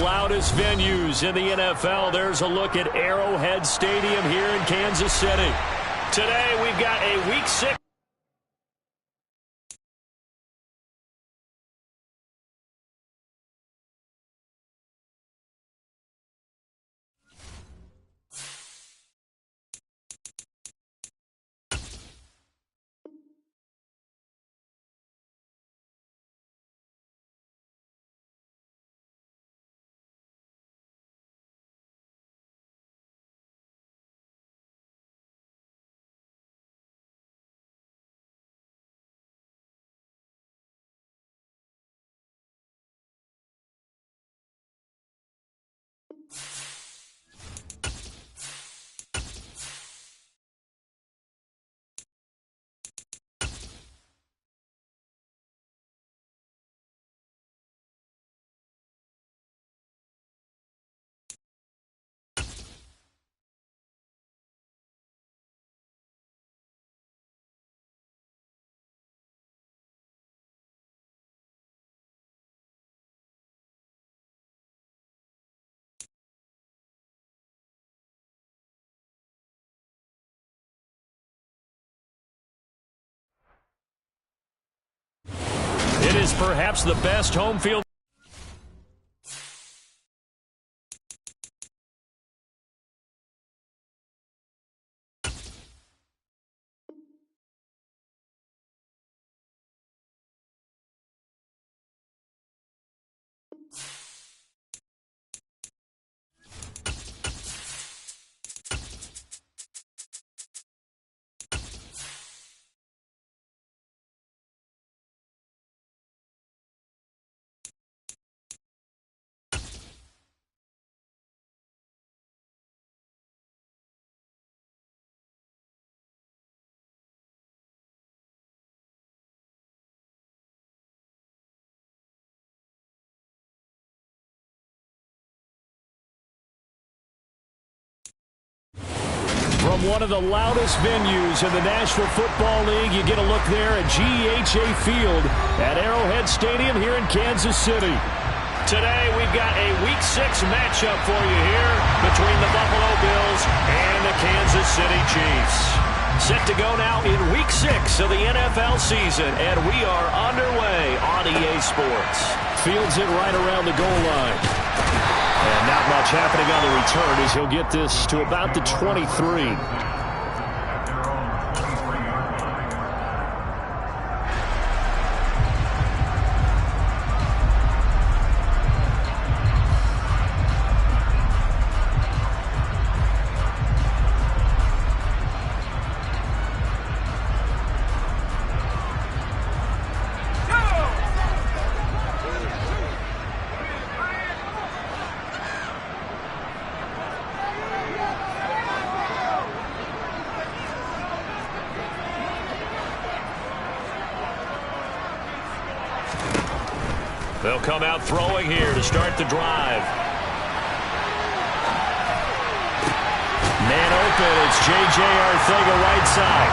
loudest venues in the NFL. There's a look at Arrowhead Stadium here in Kansas City. Today we've got a Week 6. It is perhaps the best home field. From one of the loudest venues in the National Football League, you get a look there at GEHA Field at Arrowhead Stadium here in Kansas City. Today, we've got a Week 6 matchup for you here between the Buffalo Bills and the Kansas City Chiefs. Set to go now in Week 6 of the NFL season, and we are underway on EA Sports. Fields it right around the goal line. And not much happening on the return as he'll get this to about the 23. They'll come out throwing here to start the drive. Man open, it's J.J. Arcega right side.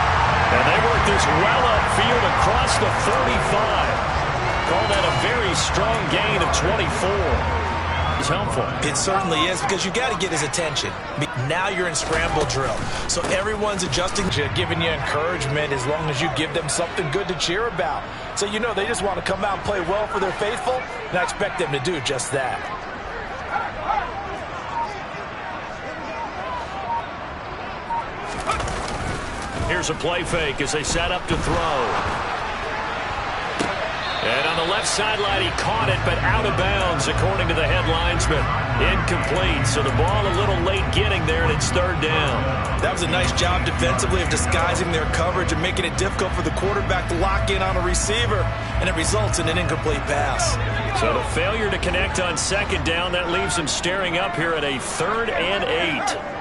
And they work this well upfield across the 45. Call that a very strong gain of 24. It's helpful. It certainly is, because you got to get his attention. Now you're in scramble drill, so everyone's adjusting, giving you encouragement as long as you give them something good to cheer about. So you know they just want to come out and play well for their faithful, and I expect them to do just that. Here's a play fake as they set up to throw. And on the left sideline, he caught it, but out of bounds, according to the head linesman. Incomplete, so the ball a little late getting there, and it's third down. That was a nice job defensively of disguising their coverage and making it difficult for the quarterback to lock in on a receiver, and it results in an incomplete pass. So the failure to connect on second down, that leaves him staring up here at a 3rd and 8.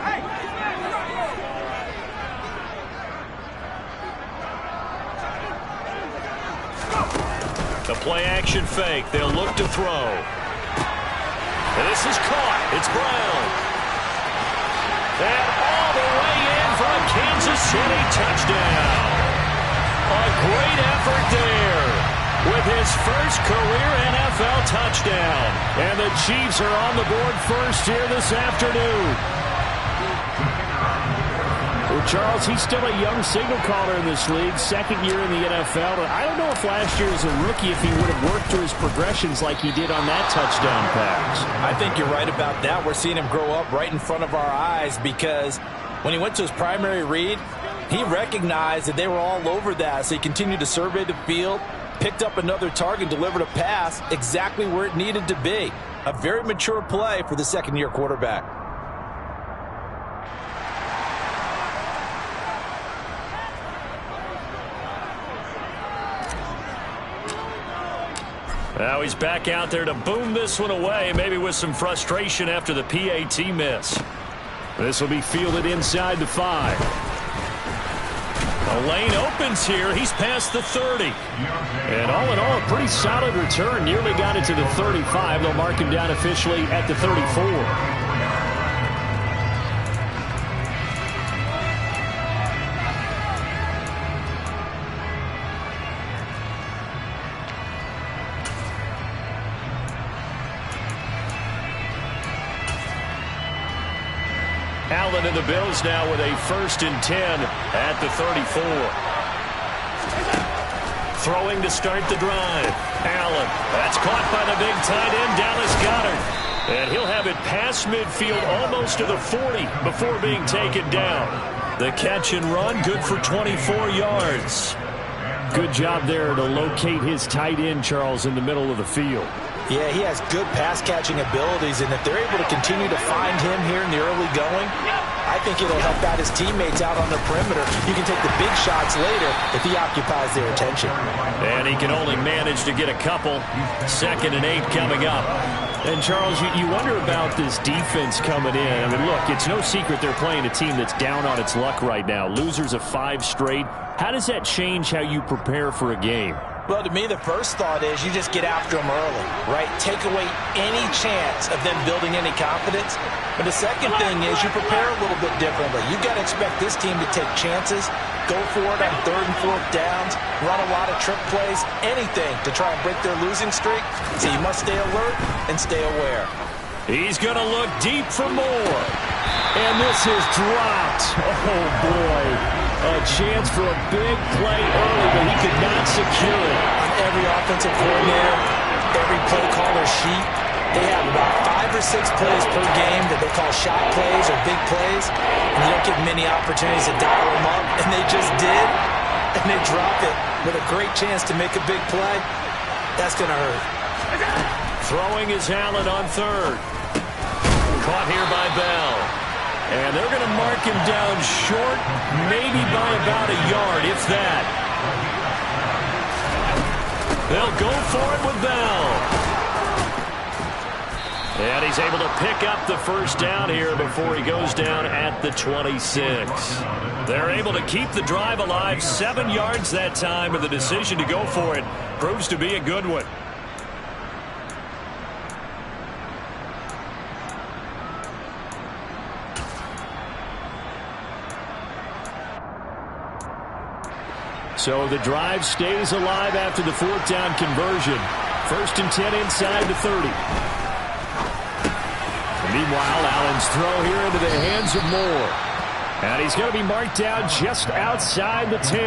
The play-action fake. They'll look to throw. And this is caught. It's Brown. And all the way in for a Kansas City touchdown. A great effort there. with his first career NFL touchdown. And the Chiefs are on the board first here this afternoon. Well, Charles, he's still a young signal caller in this league, second year in the NFL. And I don't know if last year as a rookie, if he would have worked through his progressions like he did on that touchdown pass. I think you're right about that. We're seeing him grow up right in front of our eyes because when he went to his primary read, he recognized that they were all over that. So he continued to survey the field, picked up another target, delivered a pass exactly where it needed to be. A very mature play for the second-year quarterback. Now he's back out there to boom this one away, maybe with some frustration after the PAT miss. This will be fielded inside the 5. The lane opens here. He's past the 30. And all in all, a pretty solid return. Nearly got it to the 35. They'll mark him down officially at the 34. Allen and the Bills now with a 1st and 10 at the 34. Throwing to start the drive. Allen. That's caught by the big tight end, Dallas Goedert. And he'll have it past midfield almost to the 40 before being taken down. The catch and run, good for 24 yards. Good job there to locate his tight end, Charles, in the middle of the field. Yeah, he has good pass-catching abilities, and if they're able to continue to find him here in the early going, I think it'll help out his teammates out on the perimeter. You can take the big shots later if he occupies their attention. And he can only manage to get a couple. 2nd and 8 coming up. And, Charles, you wonder about this defense coming in. I mean, look, it's no secret they're playing a team that's down on its luck right now. Losers of 5 straight. How does that change how you prepare for a game? Well, to me, the first thought is you just get after them early, right? Take away any chance of them building any confidence. But the second thing is you prepare a little bit differently. You've got to expect this team to take chances, go for it on 3rd and 4th downs, run a lot of trick plays, anything to try and break their losing streak. So you must stay alert and stay aware. He's going to look deep for more. And this is dropped. Oh, boy. A chance for a big play early, but he could not secure it. On every offensive coordinator, every play caller sheet, they have about 5 or 6 plays per game that they call shot plays or big plays. And you don't get many opportunities to dial them up, and they just did. And they drop it with a great chance to make a big play. That's going to hurt. Throwing is Allen on 3rd. Caught here by Bell. And they're going to mark him down short, maybe by about a yard, if that. They'll go for it with Bell. And he's able to pick up the 1st down here before he goes down at the 26. They're able to keep the drive alive, 7 yards that time, and the decision to go for it proves to be a good one. So the drive stays alive after the 4th down conversion. 1st and 10 inside the 30. Meanwhile, Allen's throw here into the hands of Moore. And he's going to be marked down just outside the 10.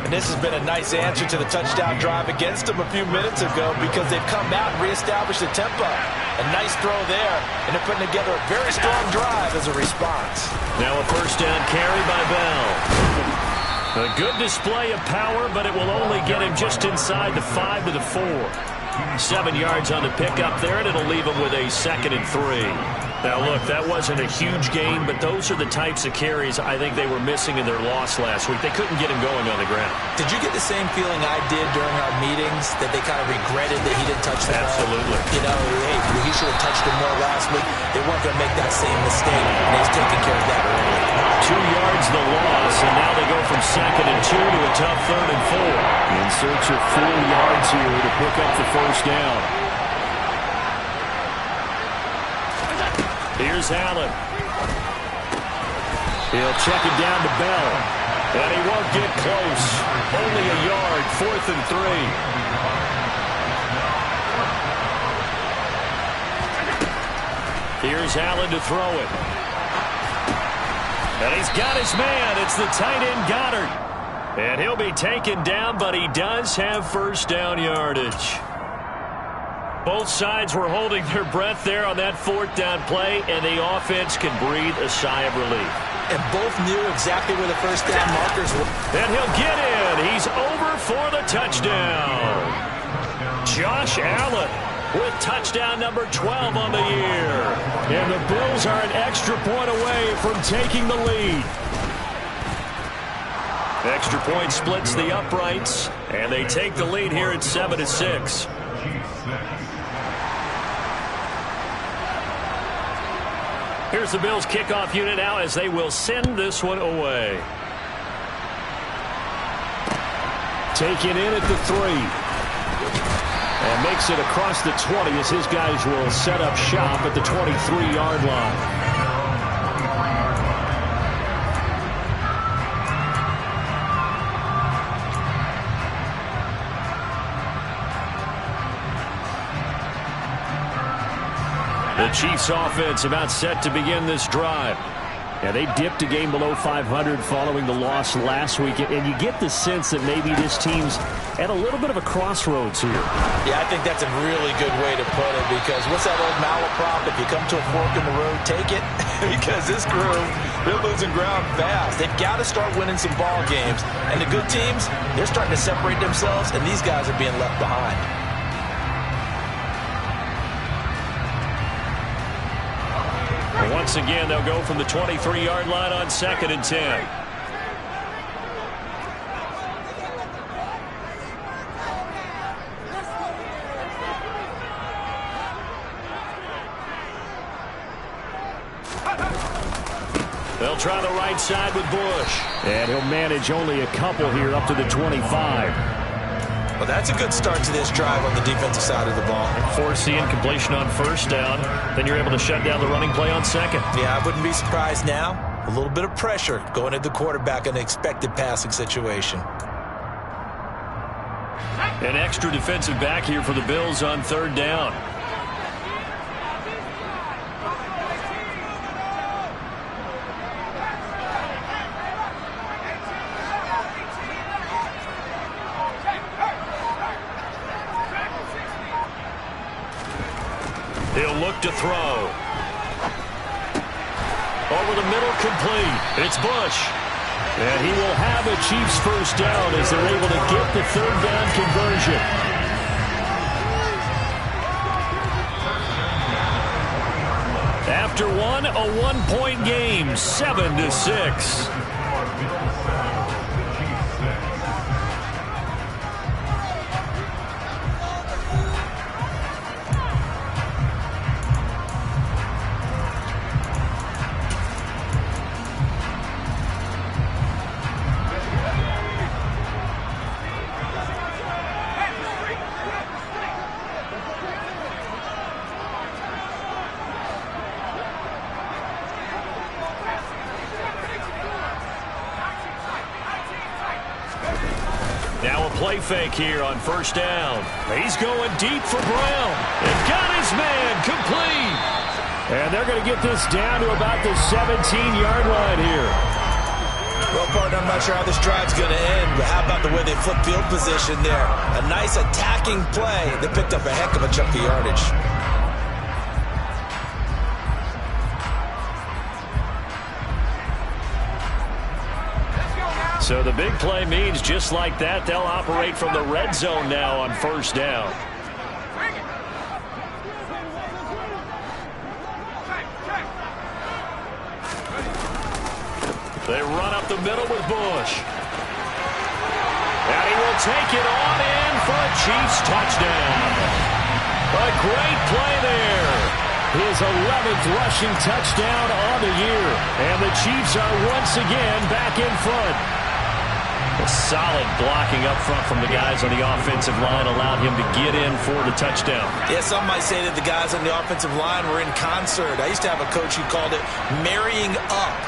And this has been a nice answer to the touchdown drive against them a few minutes ago because they've come out and reestablished the tempo. A nice throw there, and they're putting together a very strong drive as a response. Now a 1st down carry by Bell. A good display of power, but it will only get him just inside the 5 to the 4. 7 yards on the pickup there, and it'll leave him with a 2nd and 3. Now, look, that wasn't a huge gain, but those are the types of carries I think they were missing in their loss last week. They couldn't get him going on the ground. Did you get the same feeling I did during our meetings, that they kind of regretted that he didn't touch the ball? Absolutely. You know, hey, he should have touched him more last week. They weren't going to make that same mistake, and he's taking care of that early. 2 yards the loss, and now they go from 2nd and 2 to a tough 3rd and 4. In search of 4 yards here to pick up the 1st down. Here's Allen. He'll check it down to Bell. And he won't get close. Only a yard, 4th and 3. Here's Allen to throw it. And he's got his man. It's the tight end Goddard. And he'll be taken down, but he does have first down yardage. Both sides were holding their breath there on that 4th down play, and the offense can breathe a sigh of relief. And both knew exactly where the first down markers were. And he'll get in. He's over for the touchdown. Josh Allen with touchdown number 12 on the year. And the Bills are an extra point away from taking the lead. Extra point splits the uprights, and they take the lead here at 7-6. Here's the Bills kickoff unit now as they will send this one away. Taken in at the 3. And makes it across the 20 as his guys will set up shop at the 23-yard line. The Chiefs offense about set to begin this drive. Yeah, they dipped a game below 500 following the loss last week, and you get the sense that maybe this team's at a little bit of a crossroads here. Yeah, I think that's a really good way to put it, because what's that old malaprop? If you come to a fork in the road, take it. Because this group, they're losing ground fast. They've got to start winning some ball games. And the good teams, they're starting to separate themselves, and these guys are being left behind. Once again, they'll go from the 23-yard line on 2nd and 10. They'll try the right side with Bush. And he'll manage only a couple here up to the 25. Well, that's a good start to this drive on the defensive side of the ball. Force the incompletion on 1st down. Then you're able to shut down the running play on 2nd. Yeah, I wouldn't be surprised now. A little bit of pressure going at the quarterback in an expected passing situation. An extra defensive back here for the Bills on 3rd down. He'll look to throw. Over the middle, complete. It's Bush. And he will have a Chiefs first down as they're able to get the 3rd down conversion. After one, a one-point game, 7-6. Play fake here on 1st down. He's going deep for Brown. And got his man complete. And they're going to get this down to about the 17-yard line here. Well, partner, I'm not sure how this drive's going to end, but how about the way they flip field position there? A nice attacking play that picked up a heck of a chunk of yardage. So the big play means just like that, they'll operate from the red zone now on 1st down. They run up the middle with Bush. And he will take it on in for a Chiefs touchdown. A great play there. His 11th rushing touchdown on the year. And the Chiefs are once again back in front. A solid blocking up front from the guys on the offensive line allowed him to get in for the touchdown. Yeah, some might say that the guys on the offensive line were in concert. I used to have a coach who called it marrying up.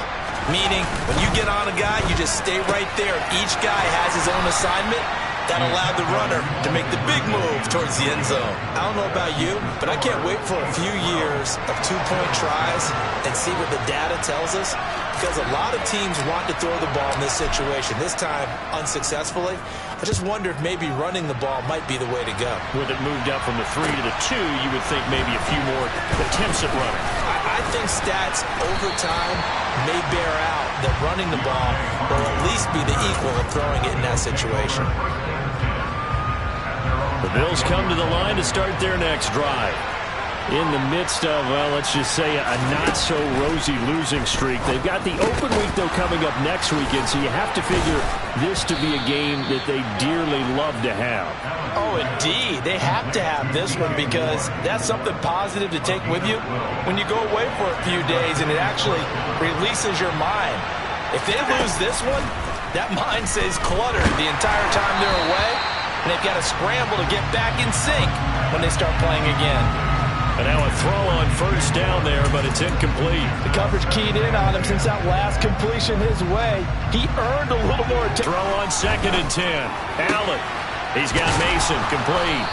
Meaning, when you get on a guy, you just stay right there. Each guy has his own assignment. That allowed the runner to make the big move towards the end zone. I don't know about you, but I can't wait for a few years of two-point tries and see what the data tells us, because a lot of teams want to throw the ball in this situation, this time unsuccessfully. I just wonder if maybe running the ball might be the way to go. With it moved up from the 3 to the 2, you would think maybe a few more attempts at running. I think stats over time may bear out that running the ball will at least be the equal of throwing it in that situation. The Bills come to the line to start their next drive. In the midst of, well, let's just say a not-so-rosy losing streak. They've got the open week, though, coming up next weekend, so you have to figure this to be a game that they dearly love to have. Oh, indeed. They have to have this one because that's something positive to take with you when you go away for a few days, and it actually releases your mind. If they lose this one, that mind stays cluttered the entire time they're away, and they've got to scramble to get back in sync when they start playing again. And now a throw on first down there, but it's incomplete. The coverage keyed in on him since that last completion his way. He earned a little more attention. Throw on 2nd and 10. Allen. He's got Mason complete.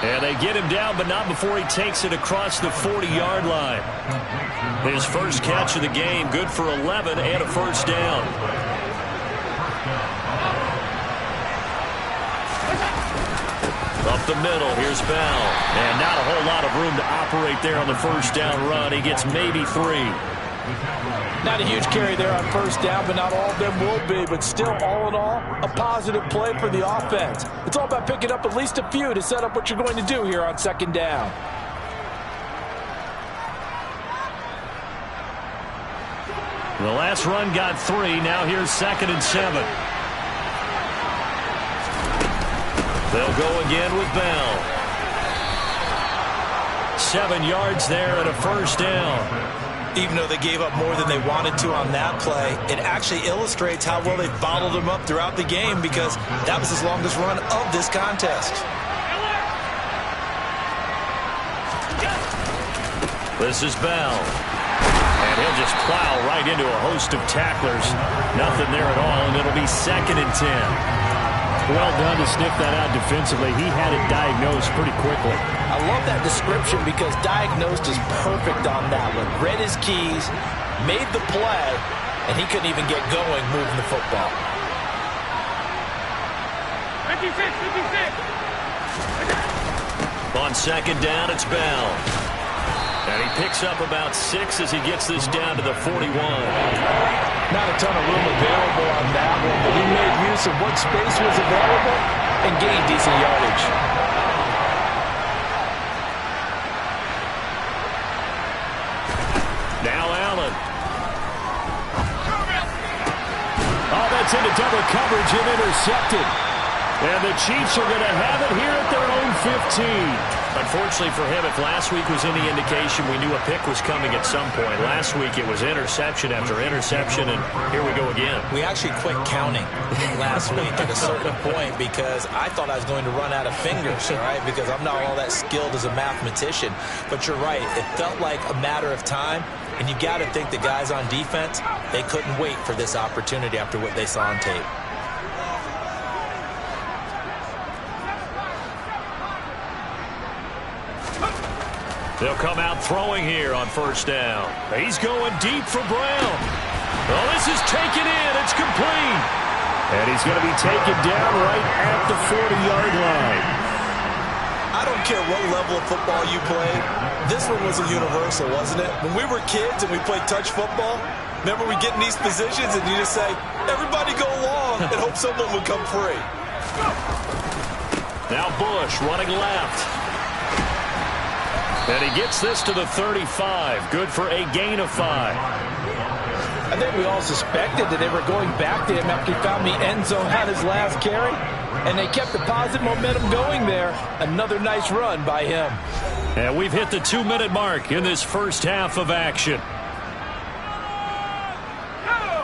And they get him down, but not before he takes it across the 40-yard line. His first catch of the game, good for 11 and a first down. Up the middle, here's Bell. And not a whole lot of room to operate there on the first down run. He gets maybe 3. Not a huge carry there on first down, but not all of them will be. But still, all in all, a positive play for the offense. It's all about picking up at least a few to set up what you're going to do here on 2nd down. The last run got 3. Now here's 2nd and 7. They'll go again with Bell. 7 yards there and a first down. Even though they gave up more than they wanted to on that play, it actually illustrates how well they bottled them up throughout the game, because that was his longest run of this contest. This is Bell. And he'll just plow right into a host of tacklers. Nothing there at all, and it'll be 2nd and 10. Well done to sniff that out defensively. He had it diagnosed pretty quickly. I love that description because diagnosed is perfect on that one. Read his keys, made the play, and he couldn't even get going moving the football. 56. On 2nd down, it's Bell. And he picks up about 6 as he gets this down to the 41. Not a ton of room available on that one, but he made use of what space was available and gained decent yardage. Now Allen. Oh, that's into double coverage and intercepted. And the Chiefs are going to have it here at their own 15. Unfortunately for him, if last week was any indication, we knew a pick was coming at some point. Last week it was interception after interception, and here we go again. We actually quit counting last week at a certain point because I thought I was going to run out of fingers, all right, because I'm not all that skilled as a mathematician. But you're right, it felt like a matter of time, and you got to think the guys on defense, they couldn't wait for this opportunity after what they saw on tape. They'll come out throwing here on first down. He's going deep for Brown. Oh, this is taken in. It's complete. And he's going to be taken down right at the 40-yard line. I don't care what level of football you played. This one was a universal, wasn't it? When we were kids and we played touch football, remember we get in these positions and you just say, everybody go long and hope someone would come free. Now Bush running left. And he gets this to the 35. Good for a gain of 5. I think we all suspected that they were going back to him after he found the end zone on his last carry. And they kept the positive momentum going there. Another nice run by him. And we've hit the 2-minute mark in this first half of action.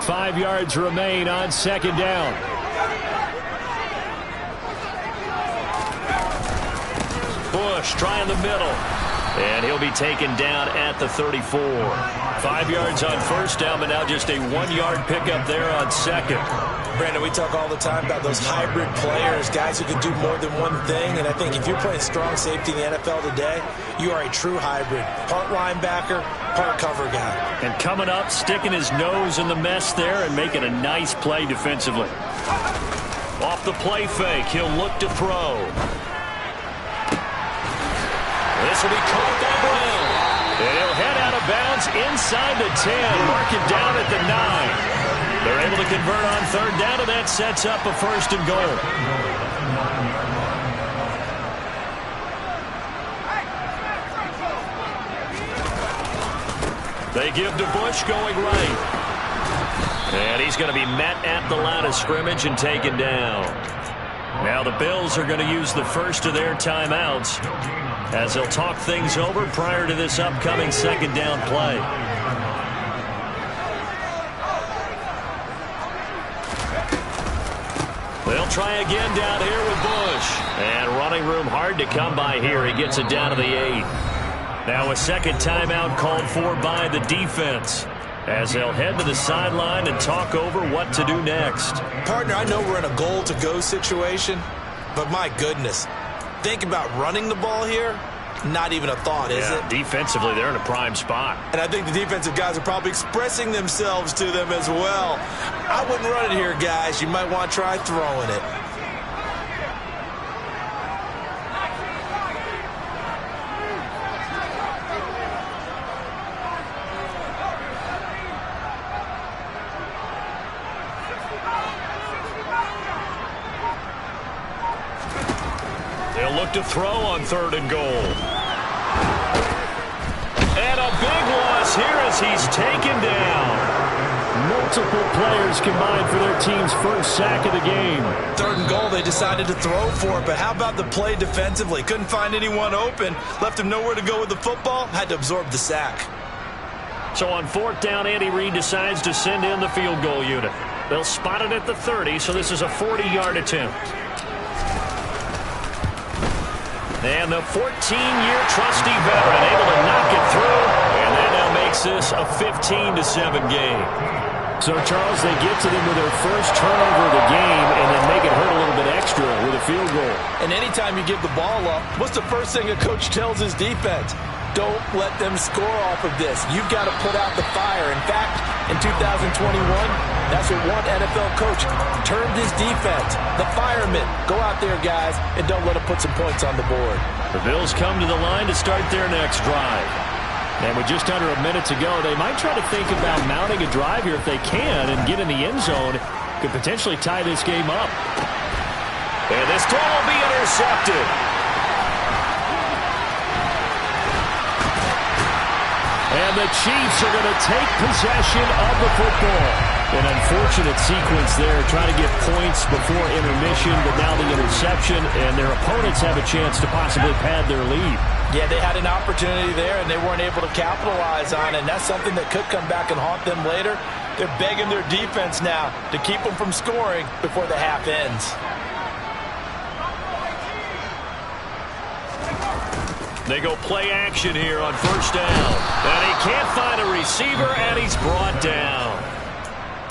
5 yards remain on 2nd down. Bush trying the middle. And he'll be taken down at the 34. 5 yards on first down, but now just a 1-yard pickup there on second. Brandon, we talk all the time about those hybrid players, guys who can do more than one thing. And I think if you're playing strong safety in the NFL today, you are a true hybrid. Part linebacker, part cover guy. And coming up, sticking his nose in the mess there and making a nice play defensively. Off the play fake, he'll look to throw. This will be caught by Brown. And he'll head out of bounds inside the 10, mark it down at the 9. They're able to convert on third down, and that sets up a first and goal. They give to Bush going right. And he's going to be met at the line of scrimmage and taken down. Now the Bills are going to use the first of their timeouts as they'll talk things over prior to this upcoming second down play. They'll try again down here with Bush. And running room hard to come by here. He gets it down to the 8. Now a second timeout called for by the defense as they'll head to the sideline and talk over what to do next. Partner, I know we're in a goal-to-go situation, but my goodness, think about running the ball here. Not even a thought, is it? Defensively, they're in a prime spot. And I think the defensive guys are probably expressing themselves to them as well. I wouldn't run it here, guys. You might want to try throwing it. They'll look to throw on third and goal. And a big loss here as he's taken down. Multiple players combined for their team's first sack of the game. Third and goal, they decided to throw for it, but how about the play defensively? Couldn't find anyone open, left him nowhere to go with the football, had to absorb the sack. So on fourth down, Andy Reid decides to send in the field goal unit. They'll spot it at the 30, so this is a 40-yard attempt. And the 14-year trusty veteran able to knock it through, and that now makes this a 15-7 game. So, Charles, they get to them with their first turnover of the game and then make it hurt a little bit extra with a field goal. And anytime you give the ball up, what's the first thing a coach tells his defense? Don't let them score off of this. You've got to put out the fire. In fact, in 2021, that's what one NFL coach termed his defense. The firemen. Go out there, guys, and don't let them put some points on the board. The Bills come to the line to start their next drive. And with just under a minute to go, they might try to think about mounting a drive here if they can and get in the end zone. Could potentially tie this game up. And this throw will be intercepted. And the Chiefs are going to take possession of the football. An unfortunate sequence there, trying to get points before intermission, but now the interception, and their opponents have a chance to possibly pad their lead. Yeah, they had an opportunity there, and they weren't able to capitalize on it, and that's something that could come back and haunt them later. They're begging their defense now to keep them from scoring before the half ends. They go play action here on first down. And he can't find a receiver, and he's brought down.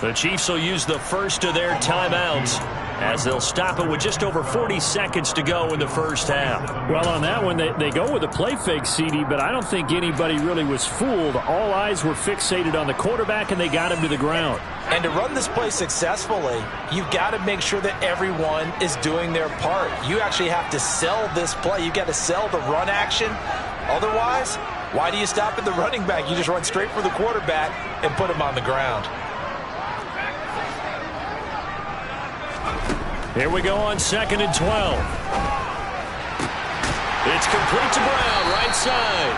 The Chiefs will use the first of their timeouts as they'll stop it with just over 40 seconds to go in the first half. Well, on that one, they go with a play fake, CD, but I don't think anybody really was fooled. All eyes were fixated on the quarterback, and they got him to the ground. And to run this play successfully, you've got to make sure that everyone is doing their part. You actually have to sell this play. You've got to sell the run action. Otherwise, why do you stop at the running back? You just run straight for the quarterback and put him on the ground. Here we go on 2nd and 12. It's complete to Brown, right side.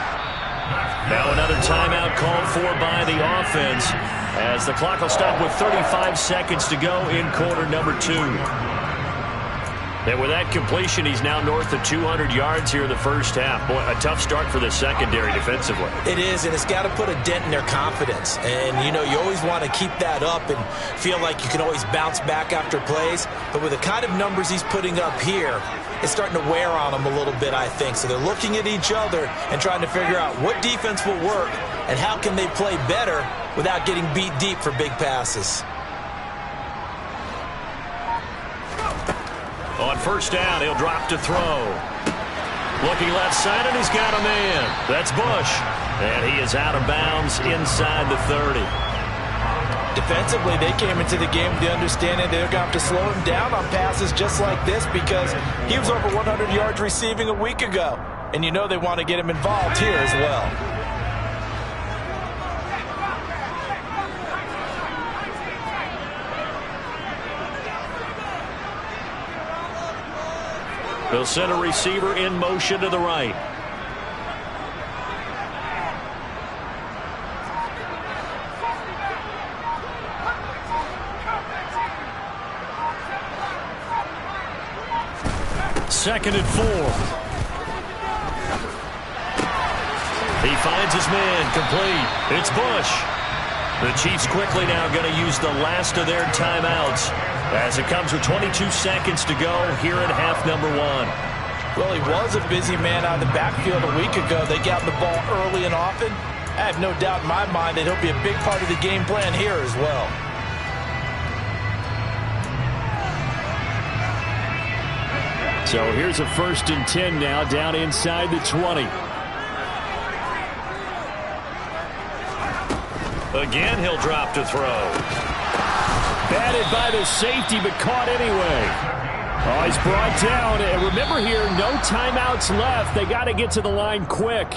Now another timeout called for by the offense as the clock will stop with 35 seconds to go in quarter number 2. And with that completion, he's now north of 200 yards here in the first half. Boy, a tough start for the secondary defensively. It is, and it's got to put a dent in their confidence. And, you know, you always want to keep that up and feel like you can always bounce back after plays. But with the kind of numbers he's putting up here, it's starting to wear on them a little bit, I think. So they're looking at each other and trying to figure out what defense will work and how can they play better without getting beat deep for big passes. On first down, he'll drop to throw. Looking left side, and he's got a man. That's Bush. And he is out of bounds inside the 30. Defensively, they came into the game with the understanding they're going to have to slow him down on passes just like this because he was over 100 yards receiving a week ago. And you know they want to get him involved here as well. They'll send a receiver in motion to the right. Second and 4. He finds his man, complete. It's Bush. The Chiefs quickly now going to use the last of their timeouts as it comes with 22 seconds to go here in half number 1. Well, he was a busy man out of the backfield a week ago. They got the ball early and often. I have no doubt in my mind that he'll be a big part of the game plan here as well. So here's a 1st and 10 now down inside the 20. Again, he'll drop to throw. Batted by the safety, but caught anyway. Oh, he's brought down. And remember here, no timeouts left. They got to get to the line quick.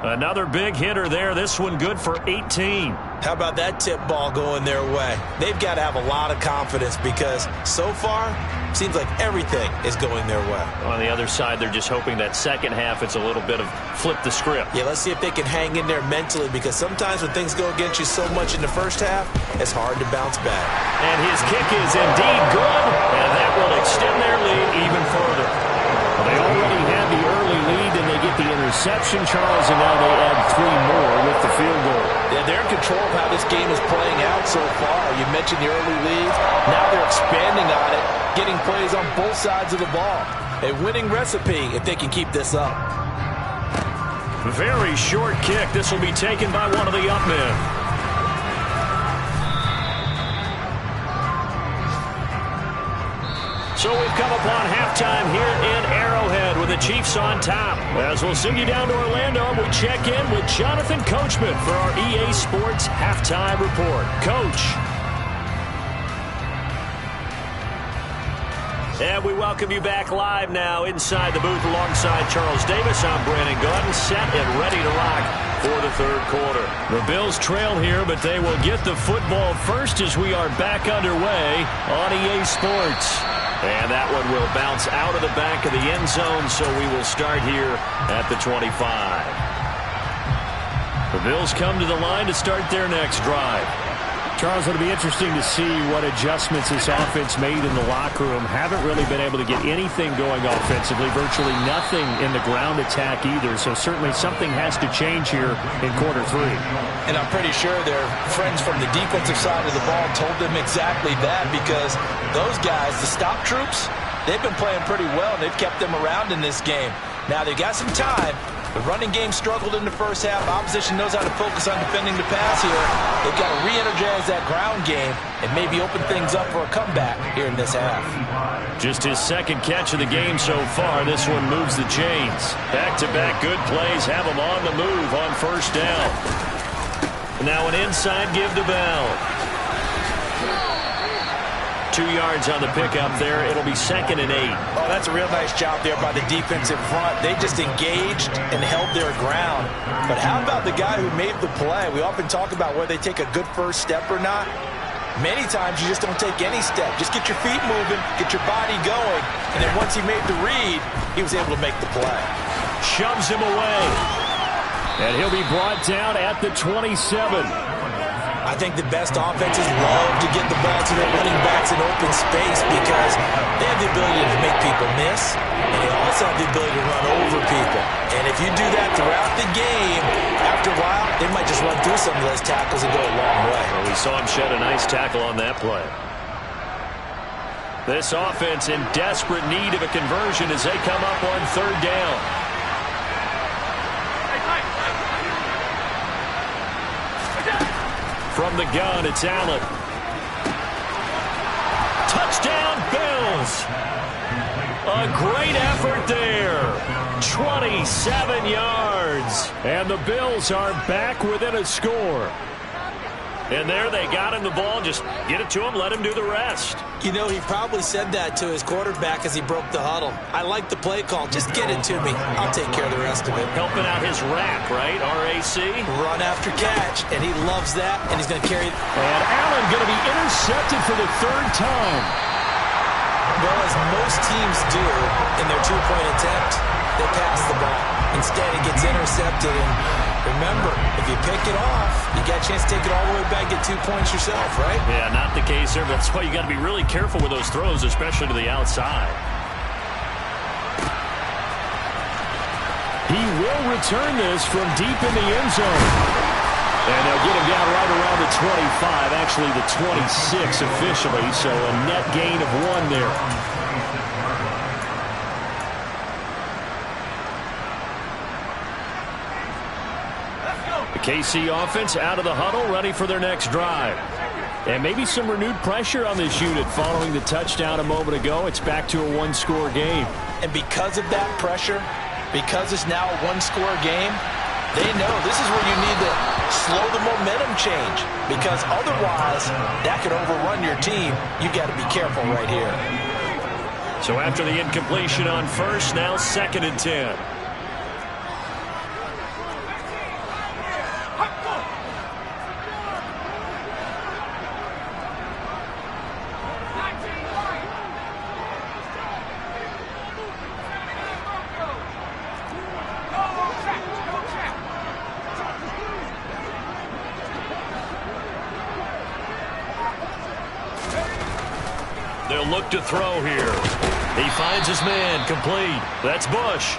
Another big hitter there. This one good for 18. How about that tip ball going their way? They've got to have a lot of confidence because so far, it seems like everything is going their way. On the other side, they're just hoping that second half it's a little bit of flip the script. Yeah, let's see if they can hang in there mentally because sometimes when things go against you so much in the first half, it's hard to bounce back. And his kick is indeed good, and that will extend their lead even further. Well, they already had the early lead, and they get the interception, Charles, and now they add 3 more with the field goal. Yeah, they're in control of how this game is playing out so far. You mentioned the early leads. Now they're expanding on it, getting plays on both sides of the ball. A winning recipe if they can keep this up. Very short kick. This will be taken by one of the up men. So we've come upon halftime here in Arrowhead with the Chiefs on top. As we'll send you down to Orlando, we check in with Jonathan Coachman for our EA Sports Halftime Report. Coach. And we welcome you back live now inside the booth alongside Charles Davis. I'm Brandon Gaudin, set and ready to rock for the third quarter. The Bills trail here, but they will get the football first as we are back underway on EA Sports. And that one will bounce out of the back of the end zone, so we will start here at the 25. The Bills come to the line to start their next drive. Charles, it'll be interesting to see what adjustments this offense made in the locker room. Haven't really been able to get anything going offensively, virtually nothing in the ground attack either. So certainly something has to change here in quarter 3. And I'm pretty sure their friends from the defensive side of the ball told them exactly that because those guys, the stop troops, they've been playing pretty well and they've kept them around in this game. Now they've got some time. The running game struggled in the first half. Opposition knows how to focus on defending the pass here. They've got to re-energize that ground game and maybe open things up for a comeback here in this half. Just his second catch of the game so far. This one moves the chains. Back-to-back good plays have him on the move on first down. Now an inside give to Bell. 2 yards on the pickup there. It'll be 2nd and 8. Oh, that's a real nice job there by the defense in front. They just engaged and held their ground. But how about the guy who made the play? We often talk about whether they take a good first step or not. Many times you just don't take any step. Just get your feet moving, get your body going, and then once he made the read, he was able to make the play. Shoves him away. And he'll be brought down at the 27. I think the best offenses love to get the ball to their running backs in open space because they have the ability to make people miss, and they also have the ability to run over people. And if you do that throughout the game, after a while, they might just run through some of those tackles and go a long way. Well, we saw him shed a nice tackle on that play. This offense in desperate need of a conversion as they come up on third down. From the gun, it's Allen. Touchdown, Bills. A great effort there. 27 yards. And the Bills are back within a score. And there they got him the ball. Just get it to him, let him do the rest. You know, he probably said that to his quarterback as he broke the huddle. I like the play call. Just get it to me. I'll take care of the rest of it. Helping out his rack, right? RAC. Run after catch, and he loves that, and he's going to carry. And Allen going to be intercepted for the third time. Well, as most teams do in their two-point attempt, they pass the ball. Instead, it gets intercepted, and remember, if you pick it off, you got a chance to take it all the way back, get 2 points yourself, right? Yeah, not the case there. That's why you got to be really careful with those throws, especially to the outside. He will return this from deep in the end zone. And they'll get him down right around the 25, actually the 26 officially, so a net gain of 1 there. KC offense out of the huddle, ready for their next drive. And maybe some renewed pressure on this unit following the touchdown a moment ago. It's back to a one-score game. And because of that pressure, because it's now a one-score game, they know this is where you need to slow the momentum change. Because otherwise, that could overrun your team. You got to be careful right here. So after the incompletion on first, now 2nd and 10. They'll look to throw here. He finds his man, complete. That's Bush.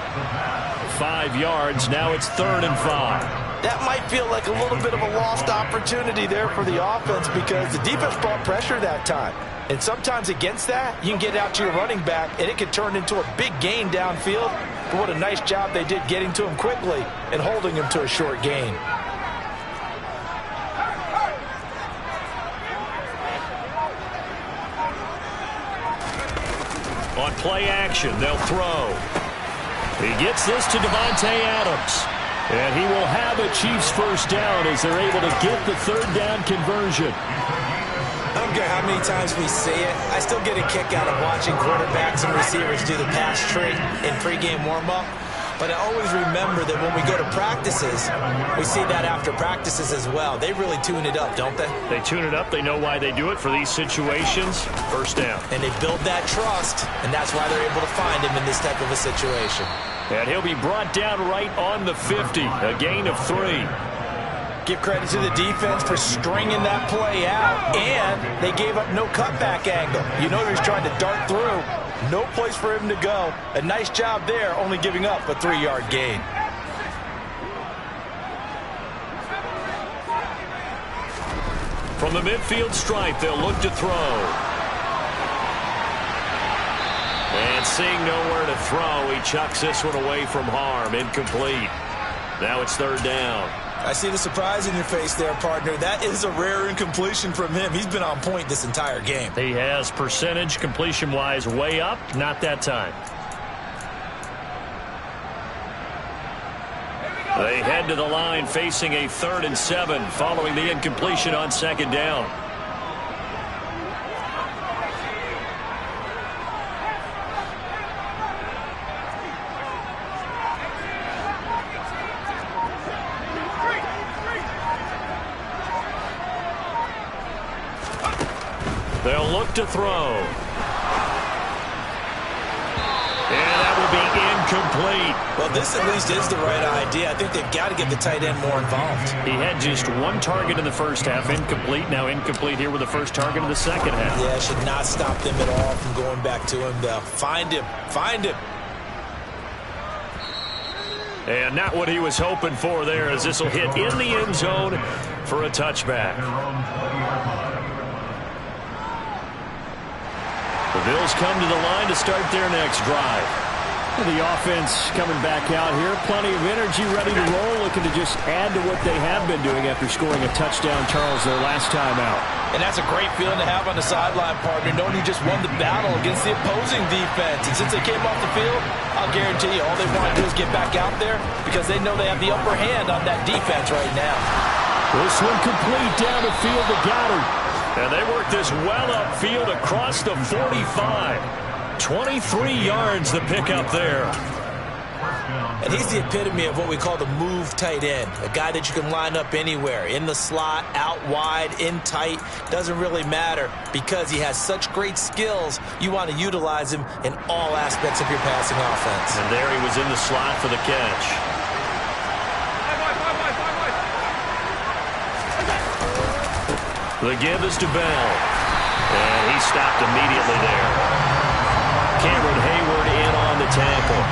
5 yards, now it's 3rd and 5. That might feel like a little bit of a lost opportunity there for the offense because the defense brought pressure that time. And sometimes against that, you can get out to your running back, and it can turn into a big gain downfield. But what a nice job they did getting to him quickly and holding him to a short gain. On play action, they'll throw. He gets this to Davante Adams. And he will have a Chiefs first down as they're able to get the 3rd down conversion. I don't care how many times we see it. I still get a kick out of watching quarterbacks and receivers do the pass tree in pregame warm-up. But I always remember that when we go to practices, we see that after practices as well. They really tune it up, don't they? They tune it up. They know why they do it for these situations. First down. And they build that trust, and that's why they're able to find him in this type of a situation. And he'll be brought down right on the 50, a gain of 3. Give credit to the defense for stringing that play out, and they gave up no cutback angle. You know he was trying to dart through. No place for him to go. A nice job there, only giving up a 3-yard gain. From the midfield stripe, they'll look to throw. And seeing nowhere to throw, he chucks this one away from harm. Incomplete. Now it's 3rd down. I see the surprise in your face there, partner. That is a rare incompletion from him. He's been on point this entire game. He has percentage completion-wise way up. Not that time. They head to the line facing a 3rd and 7 following the incompletion on 2nd down. They'll look to throw. And that will be incomplete. Well, this at least is the right idea. I think they've got to get the tight end more involved. He had just one target in the first half, incomplete. Now incomplete here with the first target in the second half. Yeah, should not stop them at all from going back to him, though. Find him. Find him. And not what he was hoping for there, as this will hit in the end zone for a touchback. The Bills come to the line to start their next drive. The offense coming back out here. Plenty of energy, ready to roll, looking to just add to what they have been doing after scoring a touchdown, Charles, their last time out. And that's a great feeling to have on the sideline, partner, knowing you just won the battle against the opposing defense. And since they came off the field, I'll guarantee you all they want to do is get back out there because they know they have the upper hand on that defense right now. This one complete down the field to Goddard. And they work this well upfield across the 45. 23 yards the pickup there. And he's the epitome of what we call the move tight end, a guy that you can line up anywhere, in the slot, out wide, in tight, doesn't really matter because he has such great skills. You want to utilize him in all aspects of your passing offense. And there he was in the slot for the catch. The give is to Bell. And he stopped immediately there. Cameron Hayward in on the tackle.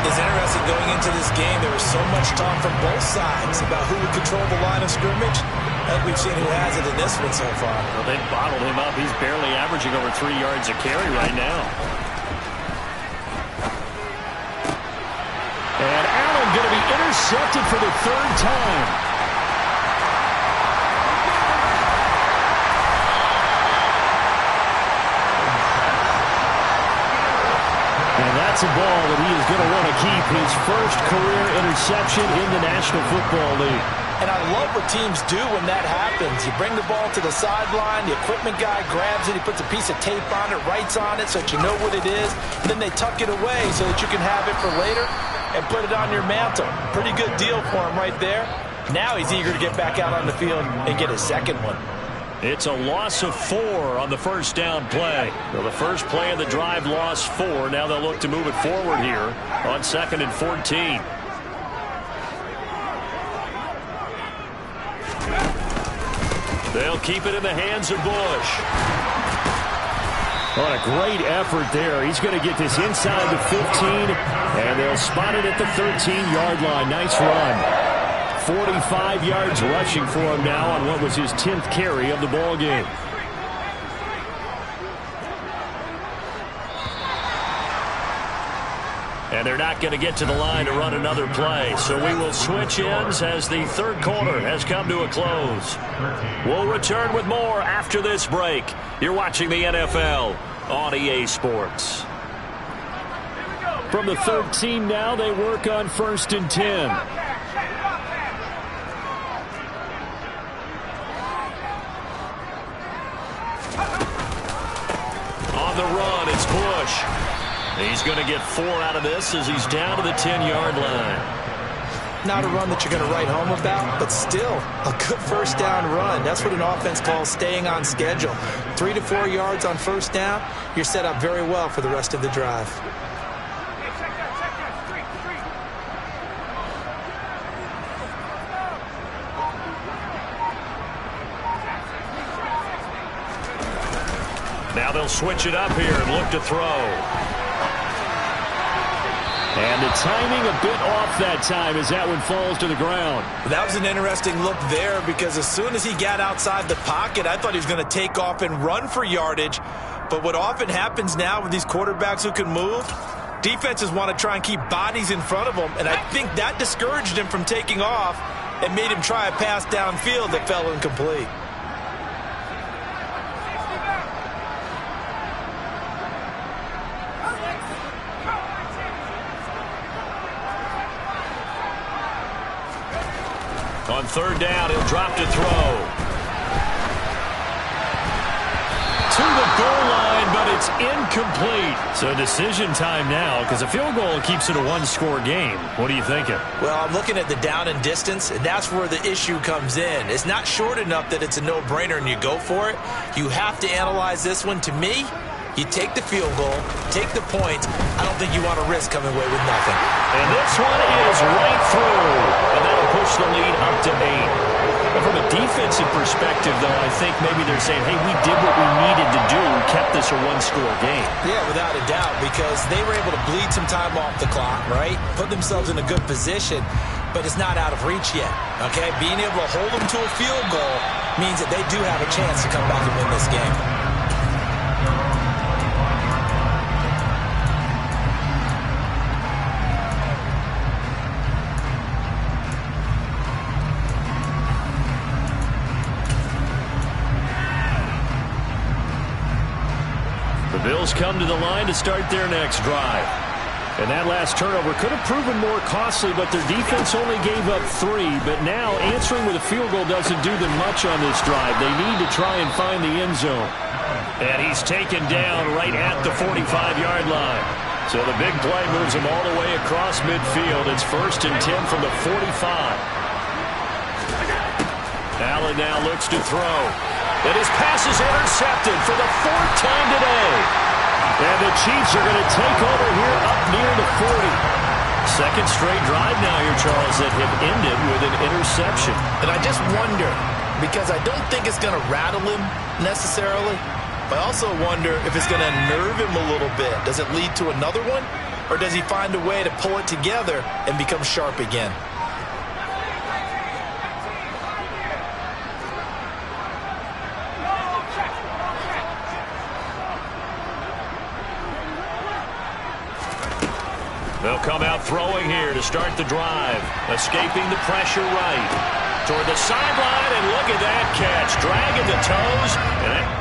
It's interesting going into this game. There was so much talk from both sides about who would control the line of scrimmage. I think we've seen who has it in this one so far. Well, they've bottled him up. He's barely averaging over 3 yards a carry right now. And Allen going to be intercepted for the third time. And that's a ball that he is going to want to keep, his first career interception in the National Football League. And I love what teams do when that happens. You bring the ball to the sideline, the equipment guy grabs it, he puts a piece of tape on it, writes on it so that you know what it is, and then they tuck it away so that you can have it for later and put it on your mantle. Pretty good deal for him right there. Now he's eager to get back out on the field and get his second one. It's a loss of 4 on the first down play. Well, the first play of the drive lost 4. Now they'll look to move it forward here on 2nd and 14. They'll keep it in the hands of Bush. What a great effort there. He's going to get this inside the 15, and they'll spot it at the 13-yard line. Nice run. 45 yards rushing for him now on what was his 10th carry of the ball game. And they're not going to get to the line to run another play. So we will switch ends as the third quarter has come to a close. We'll return with more after this break. You're watching the NFL on EA Sports. From the 13 now, they work on 1st and 10. On the run, it's Bush. He's going to get 4 out of this as he's down to the 10-yard line. Not a run that you're going to write home about, but still a good first down run. That's what an offense calls staying on schedule. 3 to 4 yards on first down, you're set up very well for the rest of the drive. Now they'll switch it up here and look to throw. And the timing a bit off that time as that one falls to the ground. That was an interesting look there because as soon as he got outside the pocket, I thought he was going to take off and run for yardage. But what often happens now with these quarterbacks who can move, defenses want to try and keep bodies in front of them. And I think that discouraged him from taking off and made him try a pass downfield that fell incomplete. On 3rd down, he'll drop to throw. To the goal line, but it's incomplete. So decision time now because a field goal keeps it a one-score game. What are you thinking? Well, I'm looking at the down and distance, and that's where the issue comes in. It's not short enough that it's a no-brainer and you go for it. You have to analyze this one, to me, You take the field goal, take the points. I don't think you want to risk coming away with nothing. And this one is right through. And that'll push the lead up to 8. But from a defensive perspective, though, I think maybe they're saying, hey, we did what we needed to do and kept this a one-score game. Yeah, without a doubt, because they were able to bleed some time off the clock, right? Put themselves in a good position, but it's not out of reach yet, okay? Being able to hold them to a field goal means that they do have a chance to come back and win this game. The Bills come to the line to start their next drive. And that last turnover could have proven more costly, but their defense only gave up 3. But now answering with a field goal doesn't do them much on this drive. They need to try and find the end zone. And he's taken down right at the 45-yard line. So the big play moves him all the way across midfield. It's 1st and 10 from the 45. Allen now looks to throw. And his pass is intercepted for the 4th time today. And the Chiefs are going to take over here up near the 40. Second straight drive now here, Charles, that have ended with an interception. And I just wonder, because I don't think it's going to rattle him necessarily, but I also wonder if it's going to nerve him a little bit. Does it lead to another one? Or does he find a way to pull it together and become sharp again? They'll come out throwing here to start the drive. Escaping the pressure right. Toward the sideline, and look at that catch. Dragging the toes. And that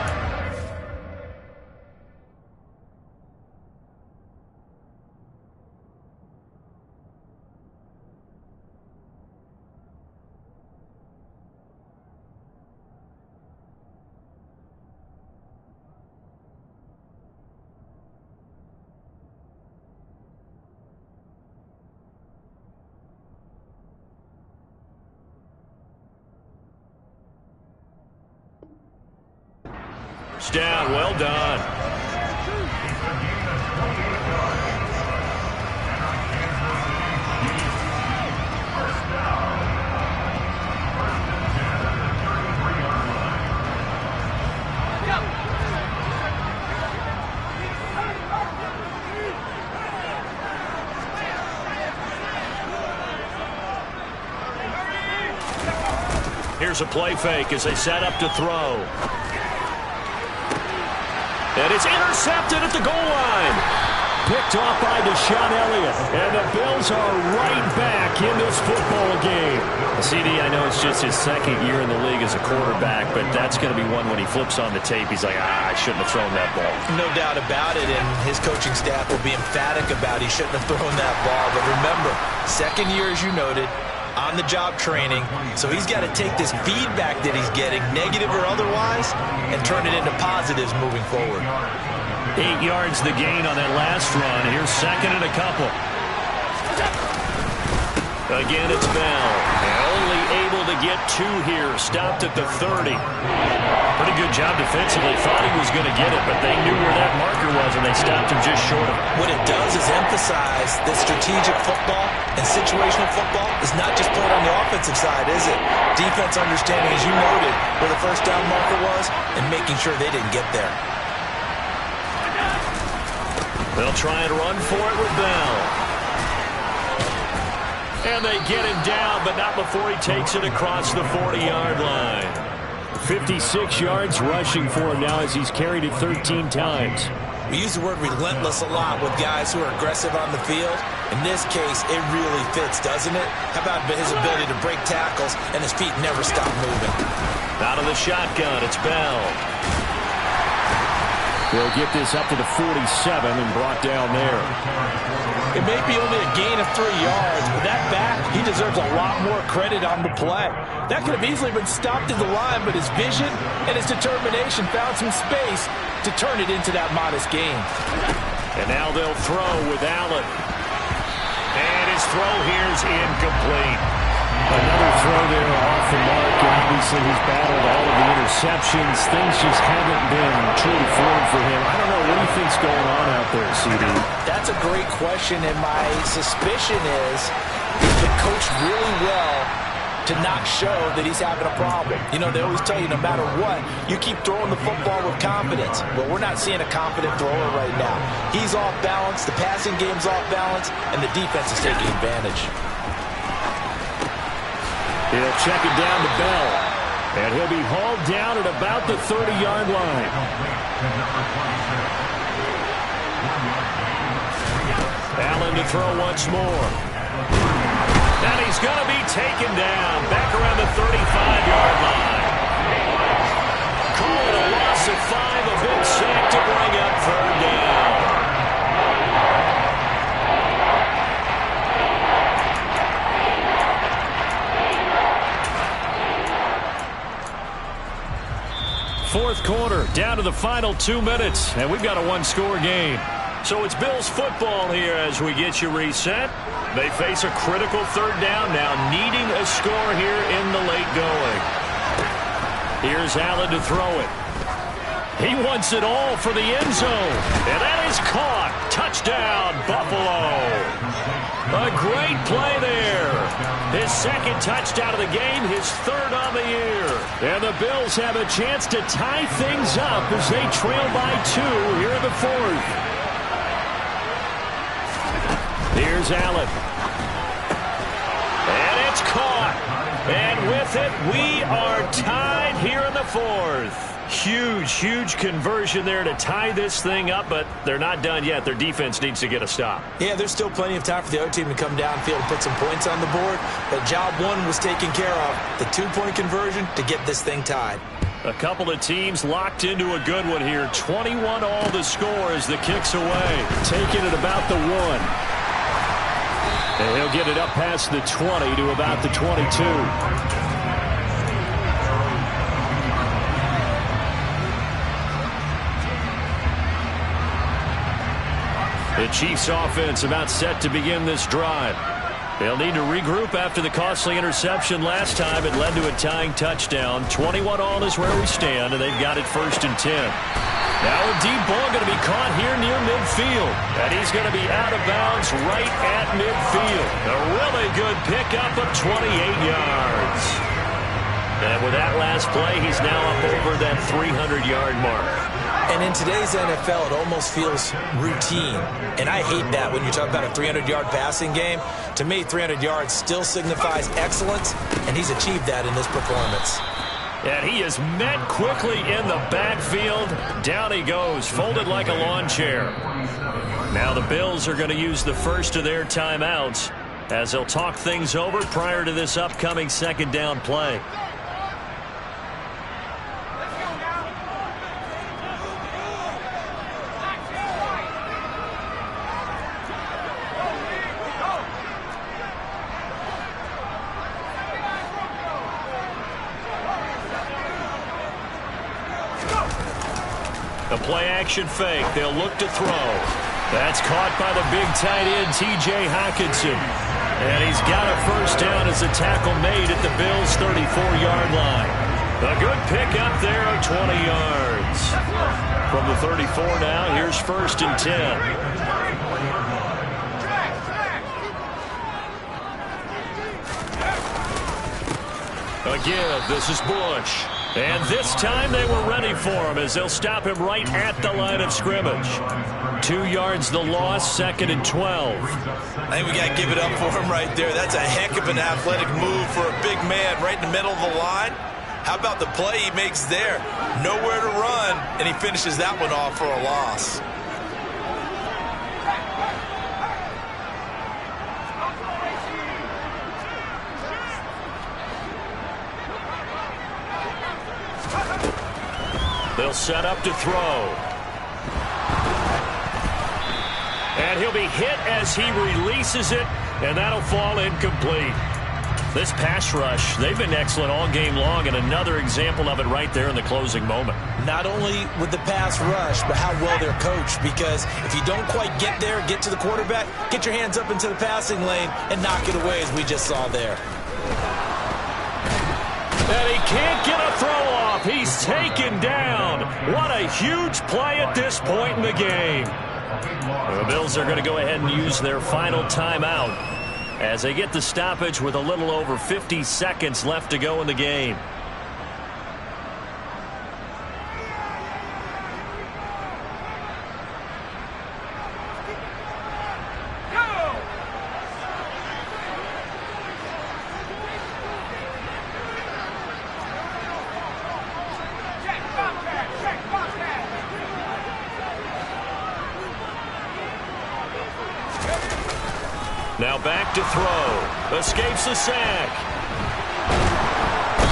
down. Well done. Here's a play fake as they set up to throw. And it's intercepted at the goal line. Picked off by Deshaun Elliott. And the Bills are right back in this football game. CD, I know it's just his 2nd year in the league as a quarterback, but that's going to be one when he flips on the tape. He's like, I shouldn't have thrown that ball. No doubt about it, and his coaching staff will be emphatic about he shouldn't have thrown that ball. But remember, 2nd year, as you noted, on-the-job training, so he's got to take this feedback that he's getting, negative or otherwise, and turn it into positives moving forward. 8 yards the gain on that last run. Here's 2nd and a couple. Again, it's Bell. Only able to get 2 here. Stopped at the 30. Pretty good job defensively. Thought he was going to get it, but they knew where that marker was, and they stopped him just short of it. What it does is emphasize that strategic football and situational football is not just played on the offensive side, is it? Defense understanding, as you noted, where the first down marker was and making sure they didn't get there. They'll try and run for it with Bell. And they get him down, but not before he takes it across the 40-yard line. 56 yards rushing for him now as he's carried it 13 times. We use the word relentless a lot with guys who are aggressive on the field. In this case, it really fits, doesn't it? How about his ability to break tackles and his feet never stop moving? Out of the shotgun, it's Bell. They'll get this up to the 47 and brought down there. It may be only a gain of 3 yards, but that back, he deserves a lot more credit on the play. That could have easily been stopped at the line, but his vision and his determination found some space to turn it into that modest gain. And now they'll throw with Allen. And his throw here's incomplete. Another throw there off the mark, and we Obviously, he's battled all of the interceptions. Things just haven't been truly formed for him. I don't know. What do you think's going on out there, CD? That's a great question, and my suspicion is he's been coached really well to not show that he's having a problem. You know, they always tell you no matter what, you keep throwing the football with confidence. Well, we're not seeing a confident thrower right now. He's off balance, the passing game's off balance, and the defense is taking advantage. He'll check it down to Bell, and he'll be hauled down at about the 30-yard line. Allen to throw once more. And he's going to be taken down back around the 35-yard line. Call it a loss of 5, a big sack to bring up third down. Fourth quarter, down to the final 2 minutes, and we've got a one-score game. So it's Bills football here as we get you reset. They face a critical third down now, needing a score here in the late going. Here's Allen to throw it. He wants it all for the end zone, and that is caught. Touchdown, Buffalo. A great play there. His second touchdown of the game, his third on the year. And the Bills have a chance to tie things up as they trail by 2 here in the fourth. Here's Allen. And it's caught. And with it, we are tied here in the fourth. Huge conversion there to tie this thing up, but they're not done yet. Their defense needs to get a stop. Yeah, there's still plenty of time for the other team to come downfield and put some points on the board, but job one was taken care of. The 2-point conversion to get this thing tied. A couple of teams locked into a good one here. 21 all the score as the kick's away. Taking it about the 1. And he'll get it up past the 20 to about the 22. The Chiefs offense about set to begin this drive. They'll need to regroup after the costly interception last time. It led to a tying touchdown. 21 all is where we stand, and they've got it 1st and 10. Now a deep ball going to be caught here near midfield. And he's going to be out of bounds right at midfield. A really good pickup of 28 yards. And with that last play, he's now up over that 300-yard mark. And in today's NFL, it almost feels routine. And I hate that when you talk about a 300-yard passing game. To me, 300 yards still signifies excellence, and he's achieved that in this performance. And he is met quickly in the backfield. Down he goes, folded like a lawn chair. Now the Bills are going to use the first of their timeouts as they'll talk things over prior to this upcoming second down play. The play-action fake. They'll look to throw. That's caught by the big tight end, T.J. Hockenson. And he's got a first down as a tackle made at the Bills' 34-yard line. A good pickup there of 20 yards. From the 34 now, here's 1st and 10. Again, this is Bush. And this time they were ready for him as they'll stop him right at the line of scrimmage. 2 yards the loss, 2nd and 12. I think we got to give it up for him right there. That's a heck of an athletic move for a big man right in the middle of the line. How about the play he makes there? Nowhere to run, and he finishes that one off for a loss. They'll set up to throw. And he'll be hit as he releases it, and that'll fall incomplete. This pass rush, they've been excellent all game long, and another example of it right there in the closing moment. Not only with the pass rush, but how well they're coached, because if you don't quite get there, get to the quarterback, get your hands up into the passing lane and knock it away as we just saw there. And he can't taken down. What a huge play at this point in the game. The Bills are going to go ahead and use their final timeout as they get the stoppage with a little over 50 seconds left to go in the game. Now back to throw. Escapes the sack.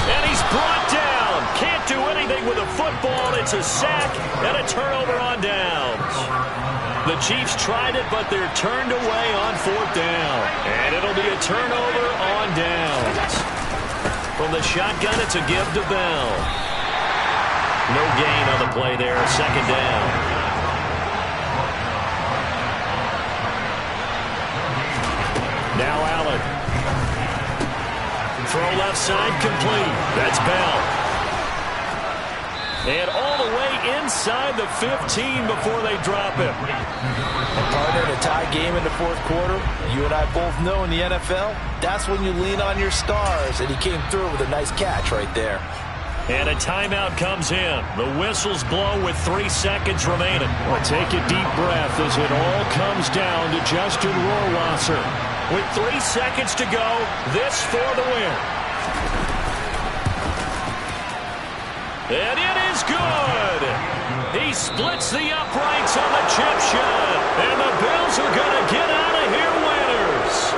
And he's brought down. Can't do anything with a football. It's a sack and a turnover on downs. The Chiefs tried it, but they're turned away on 4th down. And it'll be a turnover on downs. From the shotgun, it's a give to Bell. No gain on the play there. 2nd down. Now Allen. Throw left side complete. That's Bell. And all the way inside the 15 before they drop him. And partner, in a tie game in the 4th quarter, you and I both know in the NFL, that's when you lean on your stars. And he came through with a nice catch right there. And a timeout comes in. The whistles blow with 3 seconds remaining. Well, take a deep breath as it all comes down to Justin Rohrwasser. With 3 seconds to go, this for the win. And it is good. He splits the uprights on the chip shot. And the Bills are going to get out of here winners.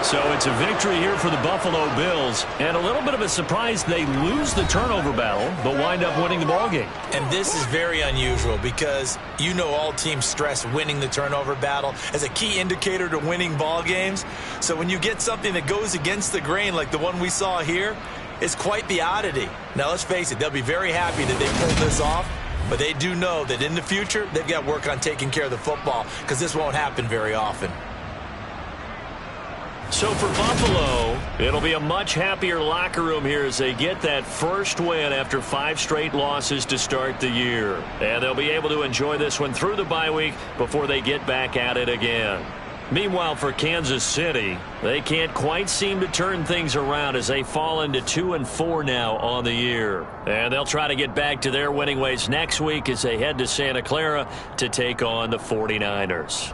So it's a victory here for the Buffalo Bills. And a little bit of a surprise, they lose the turnover battle, but wind up winning the ballgame. And this is very unusual because you know all teams stress winning the turnover battle as a key indicator to winning ball games. So when you get something that goes against the grain like the one we saw here, it's quite the oddity. Now let's face it, they'll be very happy that they pulled this off, but they do know that in the future they've got to work on taking care of the football because this won't happen very often. So for Buffalo, it'll be a much happier locker room here as they get that first win after 5 straight losses to start the year. And they'll be able to enjoy this one through the bye week before they get back at it again. Meanwhile, for Kansas City, they can't quite seem to turn things around as they fall into 2-4 now on the year. And they'll try to get back to their winning ways next week as they head to Santa Clara to take on the 49ers.